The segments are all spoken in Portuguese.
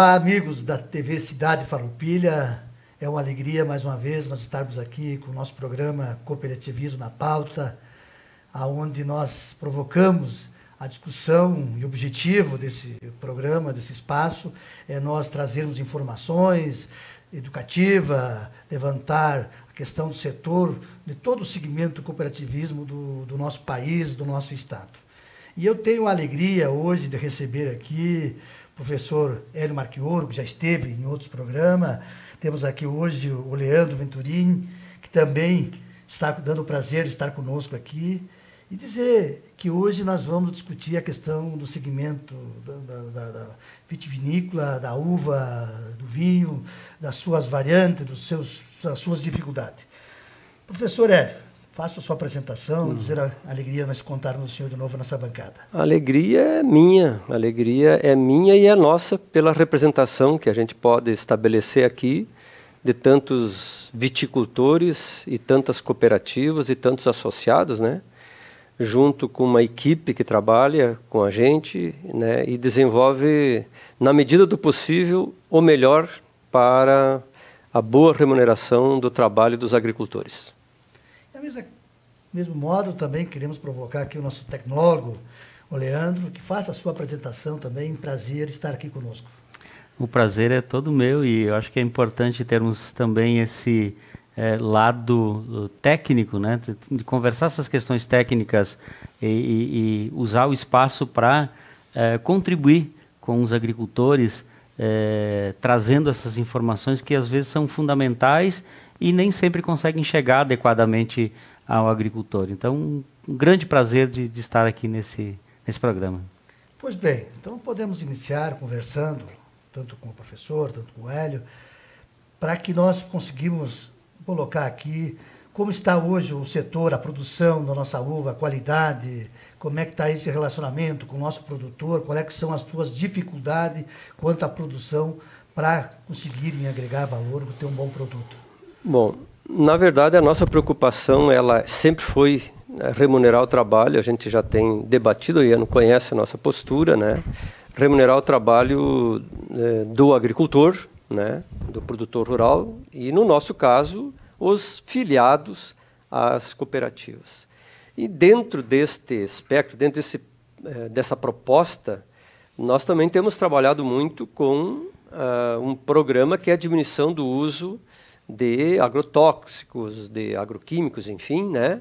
Olá, amigos da TV Cidade Farroupilha. É uma alegria, mais uma vez, nós estarmos aqui com o nosso programa Cooperativismo na Pauta, onde nós provocamos a discussão e o objetivo desse programa, desse espaço, é nós trazermos informações educativas, levantar a questão do setor, de todo o segmento do cooperativismo do nosso país, do nosso estado. E eu tenho a alegria hoje de receber aqui o professor Hélio Marchioro, que já esteve em outros programas. Temos aqui hoje o Leandro Venturini, que também está dando o prazer de estar conosco aqui. E dizer que hoje nós vamos discutir a questão do segmento da vitivinícola, da uva, do vinho, das suas variantes, das suas dificuldades. Professor Hélio, faça a sua apresentação, dizer a alegria de nós contarmos o senhor de novo nessa bancada. A alegria é minha e é nossa pela representação que a gente pode estabelecer aqui de tantos viticultores e tantas cooperativas e tantos associados, né? Junto com uma equipe que trabalha com a gente, né, e desenvolve, na medida do possível, o melhor para a boa remuneração do trabalho dos agricultores. Do mesmo modo, também queremos provocar aqui o nosso tecnólogo, o Leandro, que faça a sua apresentação também. Prazer estar aqui conosco. O prazer é todo meu e eu acho que é importante termos também esse lado técnico, né, de conversar essas questões técnicas e usar o espaço para contribuir com os agricultores, trazendo essas informações que às vezes são fundamentais e nem sempre conseguem chegar adequadamente ao agricultor. Então, um grande prazer de estar aqui nesse programa. Pois bem, então podemos iniciar conversando, tanto com o professor, tanto com o Hélio, para que nós conseguimos colocar aqui como está hoje o setor, a produção da nossa uva, a qualidade, como é que está esse relacionamento com o nosso produtor, quais é que são as suas dificuldades quanto à produção para conseguirem agregar valor, ter um bom produto. Bom, na verdade a nossa preocupação ela sempre foi remunerar o trabalho. A gente já tem debatido e conhece a nossa postura, né? Remunerar o trabalho do agricultor, né, do produtor rural e, no nosso caso, os filiados às cooperativas. E dentro deste espectro, dentro dessa proposta, nós também temos trabalhado muito com um programa que é a diminuição do uso de agrotóxicos, de agroquímicos, enfim, né,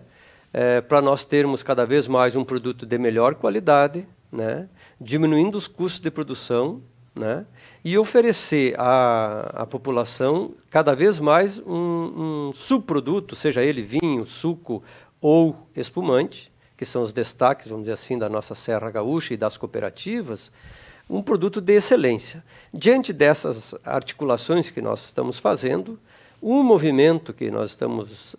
para nós termos cada vez mais um produto de melhor qualidade, né, diminuindo os custos de produção, né, e oferecer à população cada vez mais um subproduto, seja ele vinho, suco ou espumante, que são os destaques, vamos dizer assim, da nossa Serra Gaúcha e das cooperativas, um produto de excelência. Diante dessas articulações que nós estamos fazendo, um movimento que nós estamos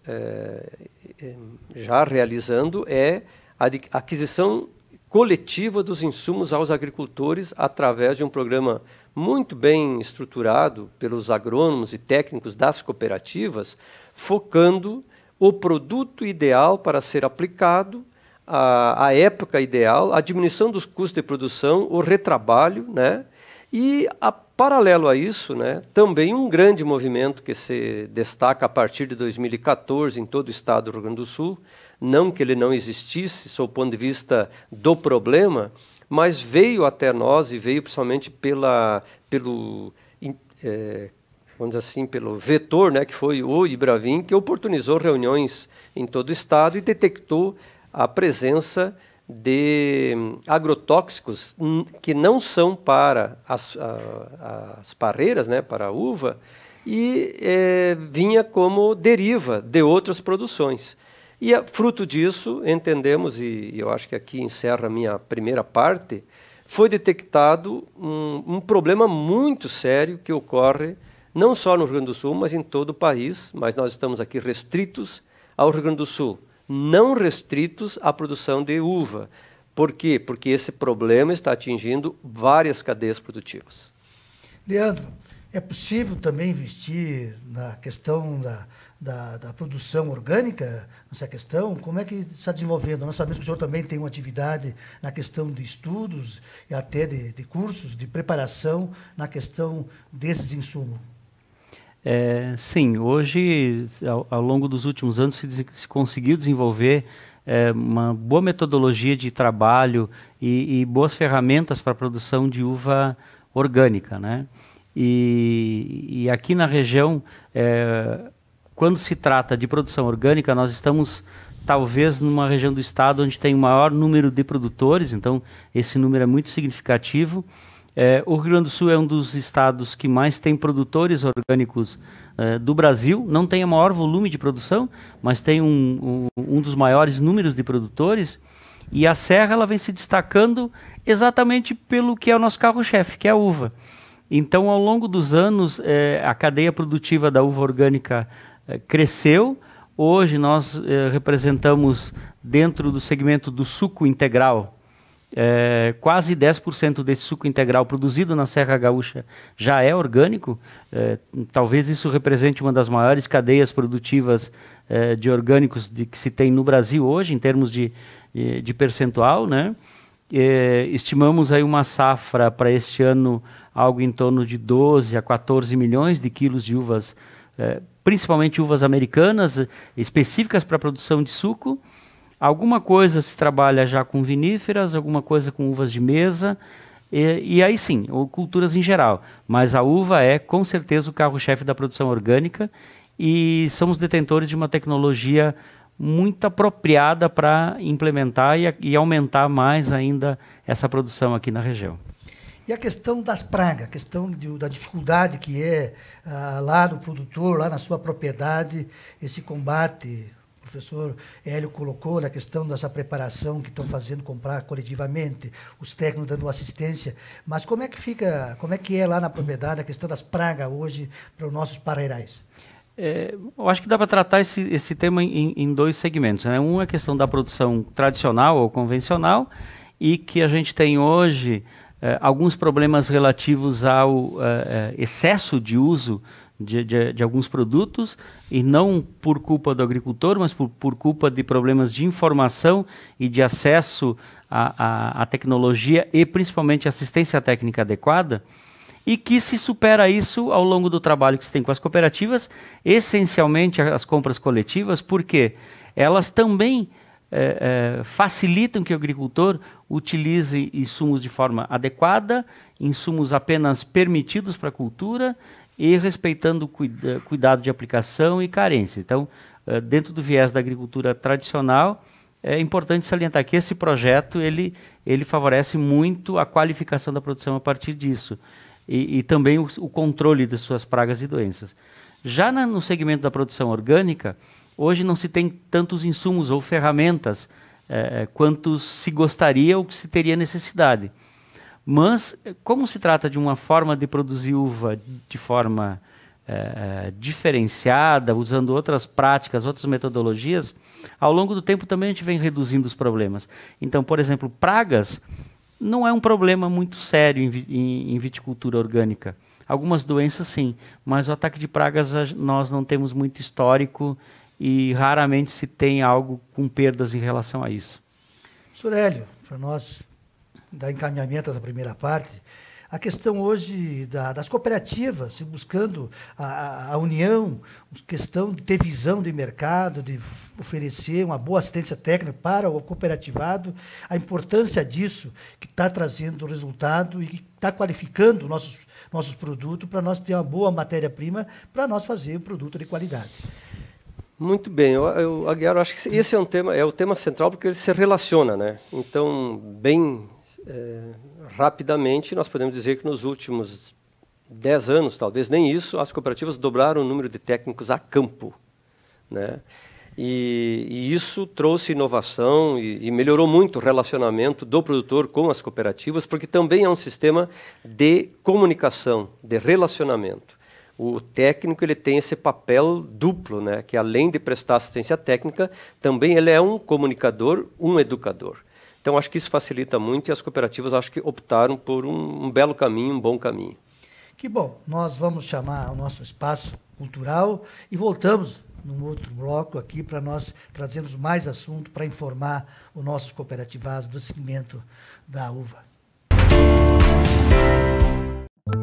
já realizando é a aquisição coletiva dos insumos aos agricultores através de um programa muito bem estruturado pelos agrônomos e técnicos das cooperativas, focando o produto ideal para ser aplicado, a época ideal, a diminuição dos custos de produção, o retrabalho, né? E, paralelo a isso, né, também um grande movimento que se destaca a partir de 2014 em todo o estado do Rio Grande do Sul, não que ele não existisse, sob o ponto de vista do problema, mas veio até nós e veio principalmente pelo vamos dizer assim, pelo vetor, né, que foi o Ibravin, que oportunizou reuniões em todo o estado e detectou a presença de agrotóxicos que não são para as parreiras, né, para a uva, e vinha como deriva de outras produções. E, fruto disso, entendemos, e eu acho que aqui encerra a minha primeira parte, foi detectado um problema muito sério que ocorre não só no Rio Grande do Sul, mas em todo o país, mas nós estamos aqui restritos ao Rio Grande do Sul, não restritos à produção de uva. Por quê? Porque esse problema está atingindo várias cadeias produtivas. Leandro, É possível também investir na questão da produção orgânica, nessa questão? Como é que está desenvolvendo? Nós sabemos que o senhor também tem uma atividade na questão de estudos e até de cursos, de preparação na questão desses insumos. Sim, hoje, ao longo dos últimos anos, se conseguiu desenvolver uma boa metodologia de trabalho e boas ferramentas para a produção de uva orgânica, né? E aqui na região, quando se trata de produção orgânica, nós estamos talvez numa região do estado onde tem o maior número de produtores, então esse número é muito significativo. O Rio Grande do Sul é um dos estados que mais tem produtores orgânicos do Brasil, não tem o maior volume de produção, mas tem um dos maiores números de produtores, e a Serra ela vem se destacando exatamente pelo que é o nosso carro-chefe, que é a uva. Então, ao longo dos anos, a cadeia produtiva da uva orgânica cresceu. Hoje nós representamos, dentro do segmento do suco integral, quase 10% desse suco integral produzido na Serra Gaúcha já é orgânico. Talvez isso represente uma das maiores cadeias produtivas de orgânicos que se tem no Brasil hoje, em termos de percentual, né? Estimamos aí uma safra para este ano algo em torno de 12 a 14 milhões de quilos de uvas, principalmente uvas americanas, específicas para a produção de suco. Alguma coisa se trabalha já com viníferas, alguma coisa com uvas de mesa, e aí sim, ou culturas em geral. Mas a uva é, com certeza, o carro-chefe da produção orgânica, e somos detentores de uma tecnologia muito apropriada para implementar e aumentar mais ainda essa produção aqui na região. E a questão das pragas, a questão da dificuldade que é lá do produtor, lá na sua propriedade, esse combate, o professor Hélio colocou na questão dessa preparação que estão fazendo comprar coletivamente, os técnicos dando assistência, mas como é que é lá na propriedade a questão das pragas hoje para os nossos parreirais? Eu acho que dá para tratar esse tema em dois segmentos, né? Um é a questão da produção tradicional ou convencional, e que a gente tem hoje alguns problemas relativos ao excesso de uso de alguns produtos, e não por culpa do agricultor, mas por culpa de problemas de informação e de acesso à tecnologia e principalmente assistência técnica adequada, e que se supera isso ao longo do trabalho que se tem com as cooperativas, essencialmente as compras coletivas, porque elas também facilitam que o agricultor utilize insumos de forma adequada, insumos apenas permitidos para a cultura e respeitando o cuidado de aplicação e carência. Então, dentro do viés da agricultura tradicional, é importante salientar que esse projeto ele favorece muito a qualificação da produção a partir disso, e também o controle de suas pragas e doenças. Já no segmento da produção orgânica, hoje não se tem tantos insumos ou ferramentas quanto se gostaria ou que se teria necessidade. Mas, como se trata de uma forma de produzir uva de forma diferenciada, usando outras práticas, outras metodologias, ao longo do tempo também a gente vem reduzindo os problemas. Então, por exemplo, pragas não é um problema muito sério em viticultura orgânica. Algumas doenças sim, mas o ataque de pragas nós não temos muito histórico e raramente se tem algo com perdas em relação a isso. Sr. Hélio, para nós dar encaminhamento dessa primeira parte, a questão hoje das cooperativas, buscando a união, questão de ter visão de mercado, de oferecer uma boa assistência técnica para o cooperativado, a importância disso, que está trazendo resultado e que está qualificando nossos produtos para nós ter uma boa matéria-prima para nós fazer um produto de qualidade. Muito bem, Aguiar, eu acho que esse é o tema central, porque ele se relaciona, né? Então, bem rapidamente, nós podemos dizer que nos últimos 10 anos, talvez nem isso, as cooperativas dobraram o número de técnicos a campo, né? E isso trouxe inovação e melhorou muito o relacionamento do produtor com as cooperativas, porque também é um sistema de comunicação, de relacionamento. O técnico ele tem esse papel duplo, né? Que além de prestar assistência técnica, também ele é um comunicador, um educador. Então, acho que isso facilita muito, e as cooperativas acho que optaram por um belo caminho, um bom caminho. Que bom, nós vamos chamar o nosso espaço cultural e voltamos num outro bloco aqui para nós trazermos mais assunto para informar os nossos cooperativados do segmento da uva.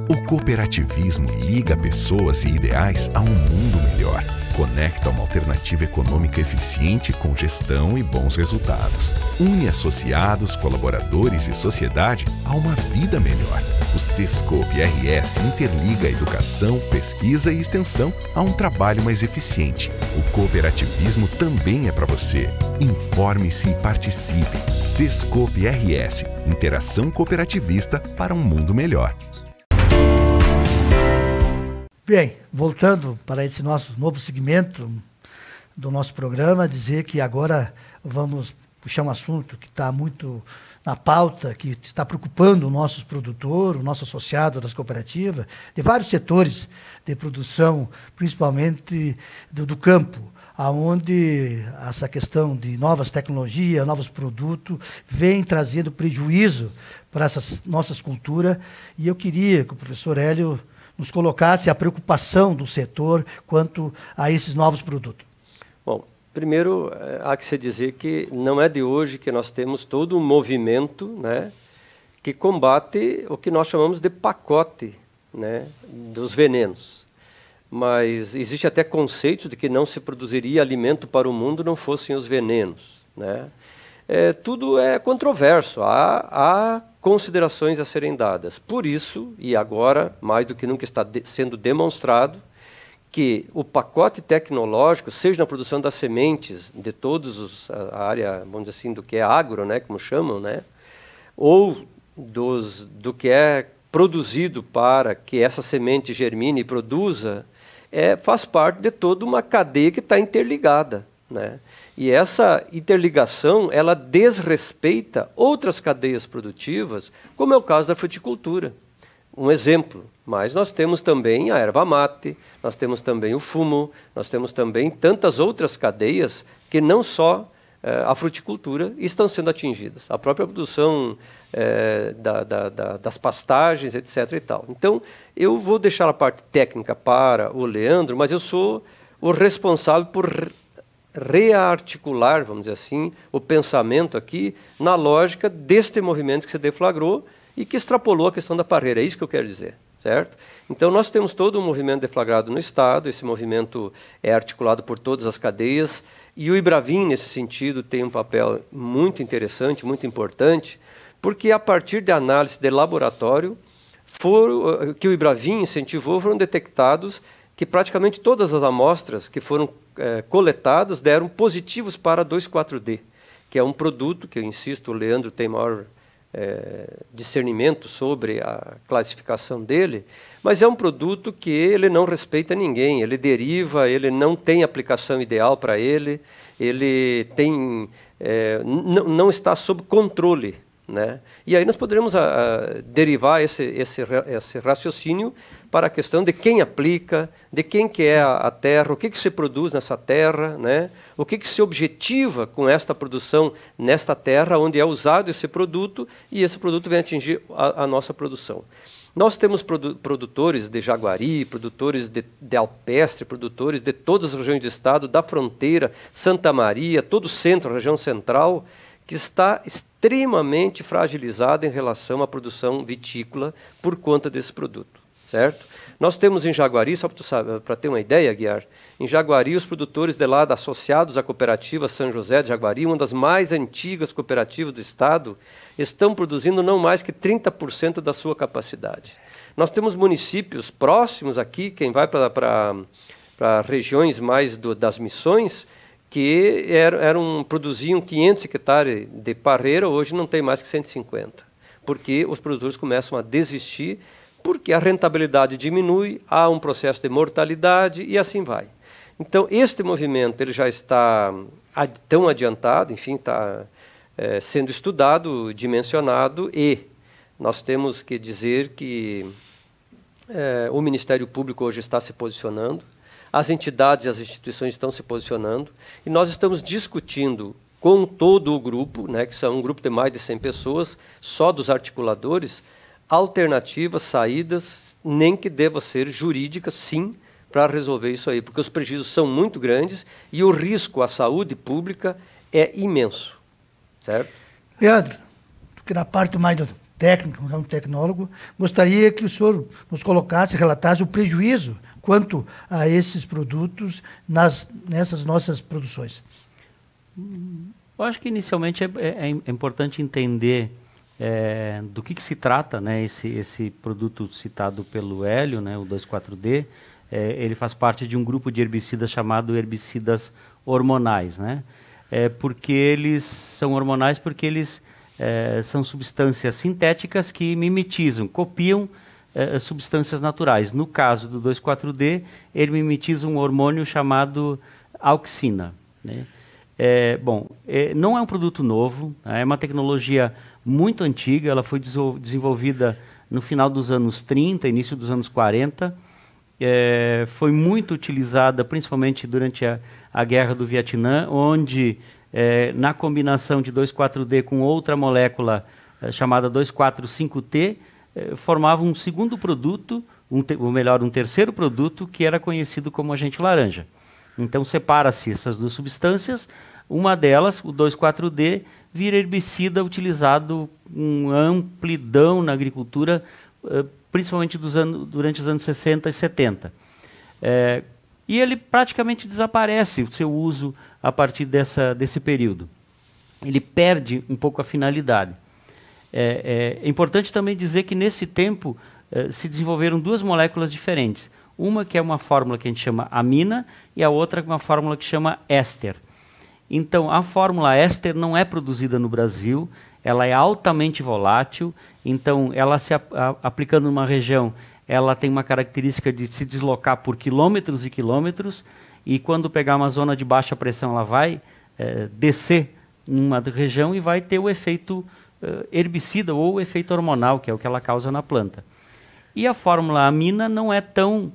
O cooperativismo liga pessoas e ideais a um mundo melhor. Conecta uma alternativa econômica eficiente com gestão e bons resultados. Une associados, colaboradores e sociedade a uma vida melhor. O Sescope RS interliga a educação, pesquisa e extensão a um trabalho mais eficiente. O cooperativismo também é para você. Informe-se e participe. Sescope RS, interação cooperativista para um mundo melhor. Bem, voltando para esse nosso novo segmento do nosso programa, dizer que agora vamos puxar um assunto que está muito na pauta, que está preocupando os nossos produtores, o nosso associado das cooperativas, de vários setores de produção, principalmente do campo, aonde essa questão de novas tecnologias, novos produtos, vem trazendo prejuízo para essas nossas culturas, e eu queria que o professor Hélio nos colocasse a preocupação do setor quanto a esses novos produtos. Bom, primeiro, há que se dizer que não é de hoje que nós temos todo um movimento, né, que combate o que nós chamamos de pacote, né, dos venenos. Mas existe até conceitos de que não se produziria alimento para o mundo não fossem os venenos, né? Tudo é controverso, há considerações a serem dadas. Por isso, e agora, mais do que nunca está sendo demonstrado, que o pacote tecnológico, seja na produção das sementes, de todos a área, vamos dizer assim, do que é agro, né, como chamam, né, ou do que é produzido para que essa semente germine e produza, faz parte de toda uma cadeia que está interligada, né? E essa interligação, ela desrespeita outras cadeias produtivas, como é o caso da fruticultura. Um exemplo, mas nós temos também a erva mate, nós temos também o fumo, nós temos também tantas outras cadeias que não só a fruticultura estão sendo atingidas. A própria produção das pastagens, etc. e tal. Então, eu vou deixar a parte técnica para o Leandro, mas eu sou o responsável por rearticular, vamos dizer assim, o pensamento aqui na lógica deste movimento que se deflagrou e que extrapolou a questão da parreira. É isso que eu quero dizer, certo? Então, nós temos todo um movimento deflagrado no Estado, esse movimento é articulado por todas as cadeias, e o IBRAVIN, nesse sentido, tem um papel muito interessante, muito importante, porque a partir de análise de laboratório, que o IBRAVIN incentivou, foram detectados que praticamente todas as amostras que foram coletadas deram positivos para 2,4-D, que é um produto que, eu insisto, o Leandro tem maior discernimento sobre a classificação dele, mas é um produto que ele não respeita ninguém, ele deriva, ele não tem aplicação ideal para ele tem, não está sob controle, né? E aí nós poderemos derivar esse raciocínio para a questão de quem aplica, de quem que é a terra, o que se produz nessa terra, né? O que se objetiva com esta produção nesta terra, onde é usado esse produto, e esse produto vem atingir a nossa produção. Nós temos produtores de Jaguari, produtores de Alpestre, produtores de todas as regiões do estado, da fronteira, Santa Maria, todo o centro, a região central, que está extremamente fragilizada em relação à produção vitícola por conta desse produto, certo? Nós temos em Jaguari, só para ter uma ideia, Guiar, em Jaguari os produtores de lá, associados à cooperativa São José de Jaguari, uma das mais antigas cooperativas do estado, estão produzindo não mais que 30% da sua capacidade. Nós temos municípios próximos aqui, quem vai para regiões mais das missões, que produziam 500 hectares de parreira, hoje não tem mais que 150, porque os produtores começam a desistir, porque a rentabilidade diminui, há um processo de mortalidade e assim vai. Então, este movimento ele já está tão adiantado, enfim, está sendo estudado, dimensionado, e nós temos que dizer que o Ministério Público hoje está se posicionando, as entidades e as instituições estão se posicionando, e nós estamos discutindo com todo o grupo, né, que são um grupo de mais de 100 pessoas, só dos articuladores, alternativas, saídas, nem que deva ser jurídica, sim, para resolver isso aí, porque os prejuízos são muito grandes e o risco à saúde pública é imenso, certo? Leandro, porque na parte mais técnica, um tecnólogo, gostaria que o senhor nos colocasse, relatasse o prejuízo quanto a esses produtos nessas nossas produções. Eu acho que inicialmente é importante entender do que se trata, né, esse produto citado pelo Hélio, né, o 2,4-D. Ele faz parte de um grupo de herbicidas chamado herbicidas hormonais, né? Porque eles são hormonais porque eles são substâncias sintéticas que mimetizam, copiam substâncias naturais. No caso do 2,4-D, ele mimetiza um hormônio chamado auxina, né? Não é um produto novo, é uma tecnologia muito antiga, ela foi desenvolvida no final dos anos 30, início dos anos 40, foi muito utilizada principalmente durante a Guerra do Vietnã, onde na combinação de 2,4-D com outra molécula chamada 2,4,5-T, formava um segundo produto, ou melhor, um terceiro produto, que era conhecido como agente laranja. Então separa-se essas duas substâncias, uma delas, o 2,4-D, vira herbicida utilizado com amplidão na agricultura, principalmente durante os anos 60 e 70. E ele praticamente desaparece, o seu uso, a partir desse período. Ele perde um pouco a finalidade. É importante também dizer que, nesse tempo, se desenvolveram duas moléculas diferentes. Uma que é uma fórmula que a gente chama amina e a outra uma fórmula que chama éster. Então, a fórmula éster não é produzida no Brasil, ela é altamente volátil, então, ela aplicando numa região, ela tem uma característica de se deslocar por quilômetros e quilômetros, e quando pegar uma zona de baixa pressão, ela vai descer numa região e vai ter o efeito herbicida ou o efeito hormonal, que é o que ela causa na planta. E a fórmula amina não é tão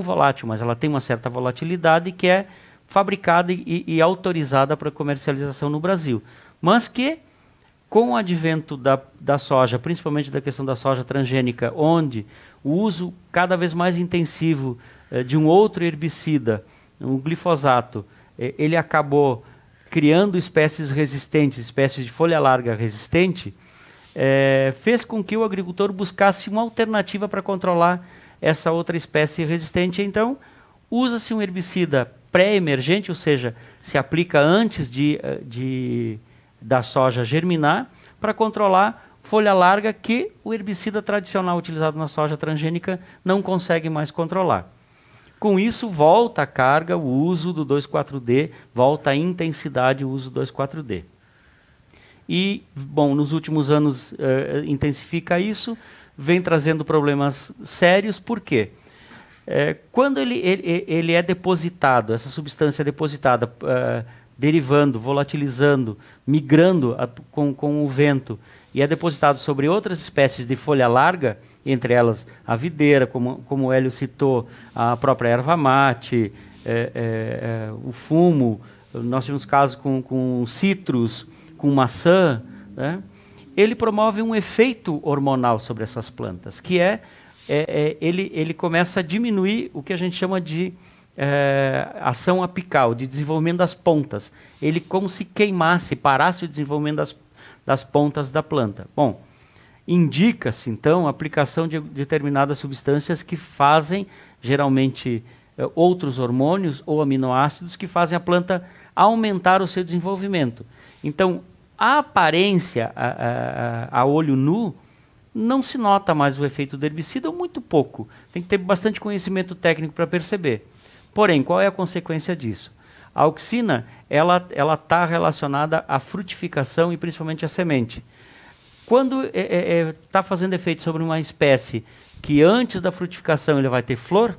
volátil, mas ela tem uma certa volatilidade que é fabricada e autorizada para comercialização no Brasil. Mas que, com o advento da soja, principalmente da questão da soja transgênica, onde o uso cada vez mais intensivo de um outro herbicida, o glifosato, ele acabou criando espécies resistentes, espécies de folha larga resistente, fez com que o agricultor buscasse uma alternativa para controlar essa outra espécie resistente. Então, usa-se um herbicida pré-emergente, ou seja, se aplica antes da soja germinar, para controlar folha larga que o herbicida tradicional utilizado na soja transgênica não consegue mais controlar. Com isso, volta a carga, o uso do 2,4-D, volta a intensidade o uso do 2,4-D. E, bom, nos últimos anos intensifica isso, vem trazendo problemas sérios. Por quê? Quando ele é depositado, essa substância é depositada, derivando, volatilizando, migrando com o vento, e é depositado sobre outras espécies de folha larga, entre elas a videira, como o Hélio citou, a própria erva mate, o fumo, nós tivemos casos com citros, com maçã, né? Ele promove um efeito hormonal sobre essas plantas, que ele começa a diminuir o que a gente chama de ação apical, de desenvolvimento das pontas. Ele como se queimasse, parasse o desenvolvimento das pontas da planta. Bom, indica-se, então, a aplicação de determinadas substâncias que fazem, geralmente, outros hormônios ou aminoácidos que fazem a planta aumentar o seu desenvolvimento. Então, a aparência, a olho nu, não se nota mais o efeito do herbicida, ou muito pouco. Tem que ter bastante conhecimento técnico para perceber. Porém, qual é a consequência disso? A auxina, ela está relacionada à frutificação e principalmente à semente. Quando está fazendo efeito sobre uma espécie que antes da frutificação ele vai ter flor,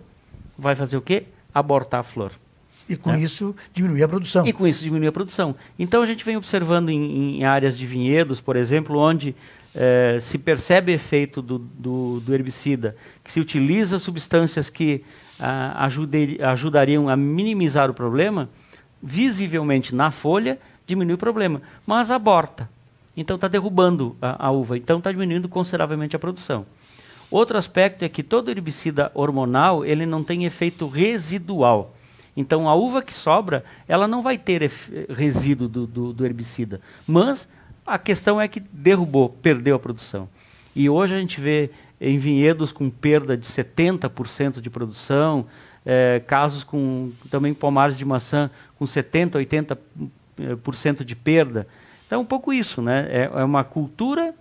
vai fazer o quê? Abortar a flor. E com isso diminuir a produção. E com isso diminuir a produção. Então a gente vem observando em áreas de vinhedos, por exemplo, onde se percebe efeito do herbicida, que se utiliza substâncias que ajudariam a minimizar o problema, visivelmente na folha diminui o problema, mas aborta. Então está derrubando a uva, então está diminuindo consideravelmente a produção. Outro aspecto é que todo herbicida hormonal, ele não tem efeito residual. Então, a uva que sobra, ela não vai ter resíduo do herbicida. Mas a questão é que derrubou, perdeu a produção. E hoje a gente vê em vinhedos com perda de 70% de produção, casos com também pomares de maçã com 70%, 80% de perda. Então, um pouco isso, né? É uma cultura,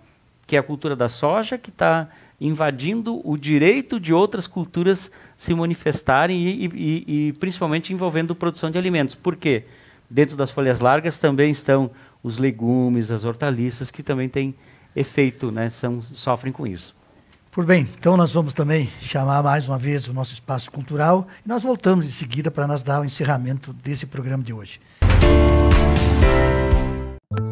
que é a cultura da soja, que está invadindo o direito de outras culturas se manifestarem e principalmente envolvendo produção de alimentos. Por quê? Dentro das folhas largas também estão os legumes, as hortaliças, que também têm efeito, né? Sofrem com isso. Por bem, então nós vamos também chamar mais uma vez o nosso espaço cultural e nós voltamos em seguida para nós dar o encerramento desse programa de hoje.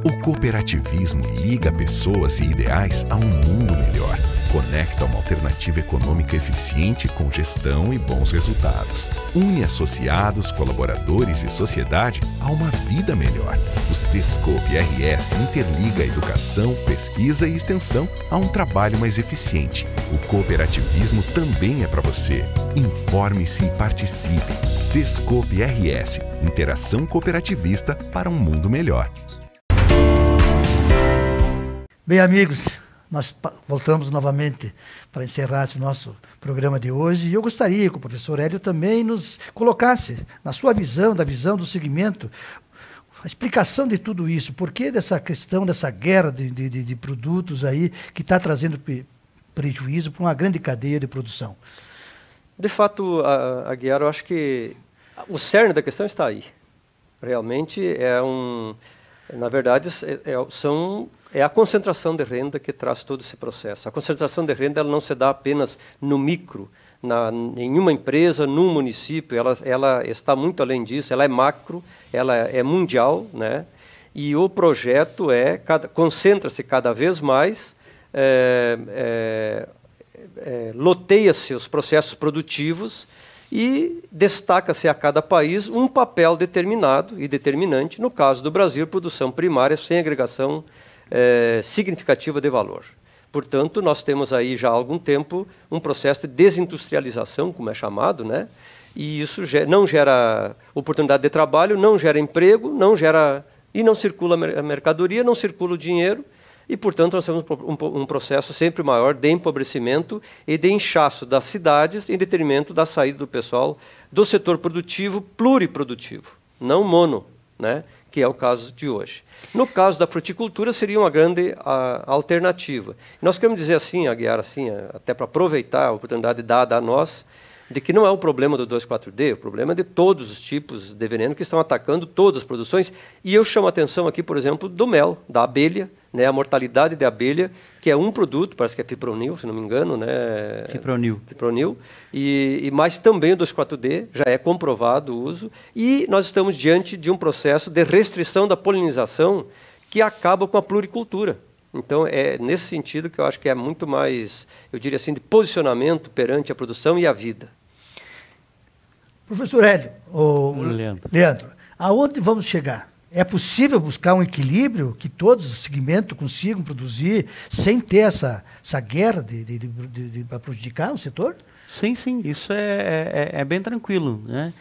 O cooperativismo liga pessoas e ideais a um mundo melhor. Conecta uma alternativa econômica eficiente com gestão e bons resultados. Une associados, colaboradores e sociedade a uma vida melhor. O Sescope RS interliga a educação, pesquisa e extensão a um trabalho mais eficiente. O cooperativismo também é para você. Informe-se e participe. Sescope RS, interação cooperativista para um mundo melhor. Bem, amigos, nós voltamos novamente para encerrar esse nosso programa de hoje. E eu gostaria que o professor Hélio também nos colocasse, na sua visão, da visão do segmento, a explicação de tudo isso. Por que dessa questão, dessa guerra de produtos aí que está trazendo prejuízo para uma grande cadeia de produção? De fato, Aguiar, eu acho que o cerne da questão está aí. Realmente na verdade, é a concentração de renda que traz todo esse processo. A concentração de renda ela não se dá apenas no micro, em uma empresa, num município, ela está muito além disso, ela é macro, ela é mundial, né? E o projeto concentra-se cada vez mais, loteia-se os processos produtivos e destaca-se a cada país um papel determinado e determinante, no caso do Brasil, produção primária sem agregação significativa de valor. Portanto, nós temos aí já há algum tempo um processo de desindustrialização, como é chamado, né? E isso não gera oportunidade de trabalho, não gera emprego, não circula a mercadoria, não circula o dinheiro, e, portanto, nós temos um processo sempre maior de empobrecimento e de inchaço das cidades em detrimento da saída do pessoal do setor produtivo pluriprodutivo, não mono, né? Que é o caso de hoje. No caso da fruticultura, seria uma grande alternativa. Nós queremos dizer assim, Aguiar, assim, até para aproveitar a oportunidade dada a nós, de que não é um problema do 2,4-D, o problema é de todos os tipos de veneno que estão atacando todas as produções. E eu chamo a atenção aqui, por exemplo, do mel, da abelha, né, a mortalidade da abelha, que é um produto, parece que é fipronil, se não me engano, né? Fipronil. Mas também o 2,4-D, já é comprovado o uso. E nós estamos diante de um processo de restrição da polinização que acaba com a pluricultura. Então, é nesse sentido que eu acho que é muito mais, eu diria assim, de posicionamento perante a produção e a vida. Professor Hélio, Leandro, aonde vamos chegar? É possível buscar um equilíbrio que todos os segmentos consigam produzir sem ter essa guerra para prejudicar o setor? Sim, isso é bem tranquilo, né?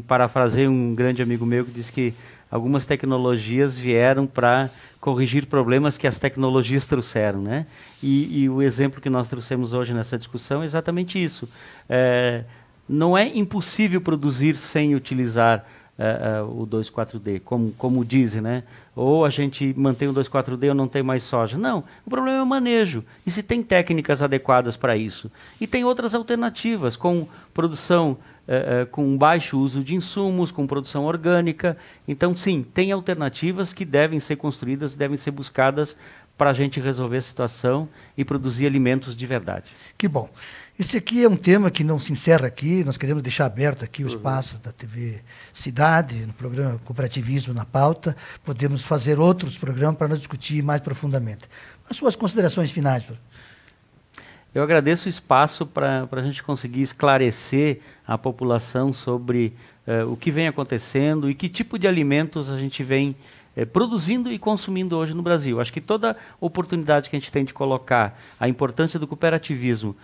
Parafraseei um grande amigo meu que disse que algumas tecnologias vieram para corrigir problemas que as tecnologias trouxeram, né? E o exemplo que nós trouxemos hoje nessa discussão é exatamente isso. Não é impossível produzir sem utilizar o 2,4-D, como dizem, né? Ou a gente mantém o 2,4-D ou não tem mais soja. Não, o problema é o manejo. E se tem técnicas adequadas para isso. E tem outras alternativas, com produção com baixo uso de insumos, com produção orgânica. Então, sim, tem alternativas que devem ser construídas, devem ser buscadas para a gente resolver a situação e produzir alimentos de verdade. Que bom. Esse aqui é um tema que não se encerra aqui, nós queremos deixar aberto aqui o espaço da TV Cidade, no programa Cooperativismo na Pauta. Podemos fazer outros programas para nós discutir mais profundamente. As suas considerações finais, professor. Eu agradeço o espaço para a gente conseguir esclarecer a população sobre o que vem acontecendo e que tipo de alimentos a gente vem produzindo e consumindo hoje no Brasil. Acho que toda oportunidade que a gente tem de colocar a importância do cooperativismo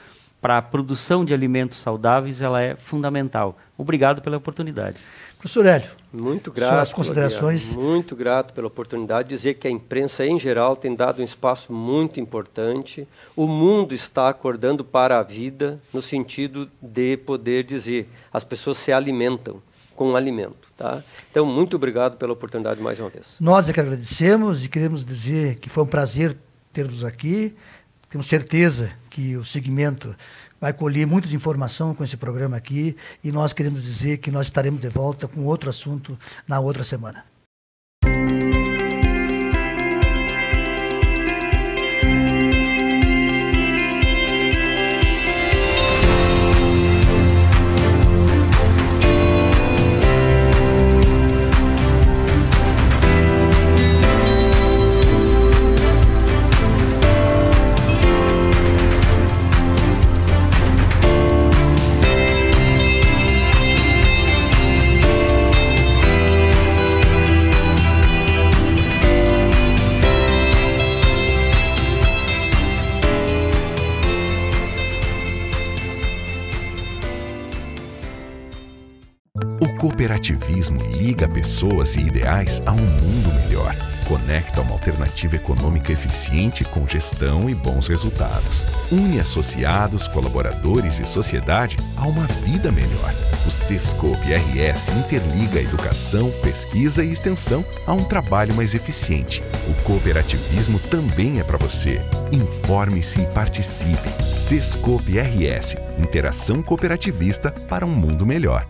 para a produção de alimentos saudáveis, ela é fundamental. Obrigado pela oportunidade. Professor Hélio, muito grato, suas considerações. Muito grato pela oportunidade de dizer que a imprensa em geral tem dado um espaço muito importante. O mundo está acordando para a vida no sentido de poder dizer as pessoas se alimentam com alimento. Tá? Então, muito obrigado pela oportunidade mais uma vez. Nós é que agradecemos e queremos dizer que foi um prazer ter-vos aqui. Temos certeza que o segmento vai colher muitas informações com esse programa aqui e nós queremos dizer que nós estaremos de volta com outro assunto na outra semana. O cooperativismo liga pessoas e ideais a um mundo melhor. Conecta uma alternativa econômica eficiente com gestão e bons resultados. Une associados, colaboradores e sociedade a uma vida melhor. O Sescope RS interliga a educação, pesquisa e extensão a um trabalho mais eficiente. O cooperativismo também é para você. Informe-se e participe. Sescope RS, interação cooperativista para um mundo melhor.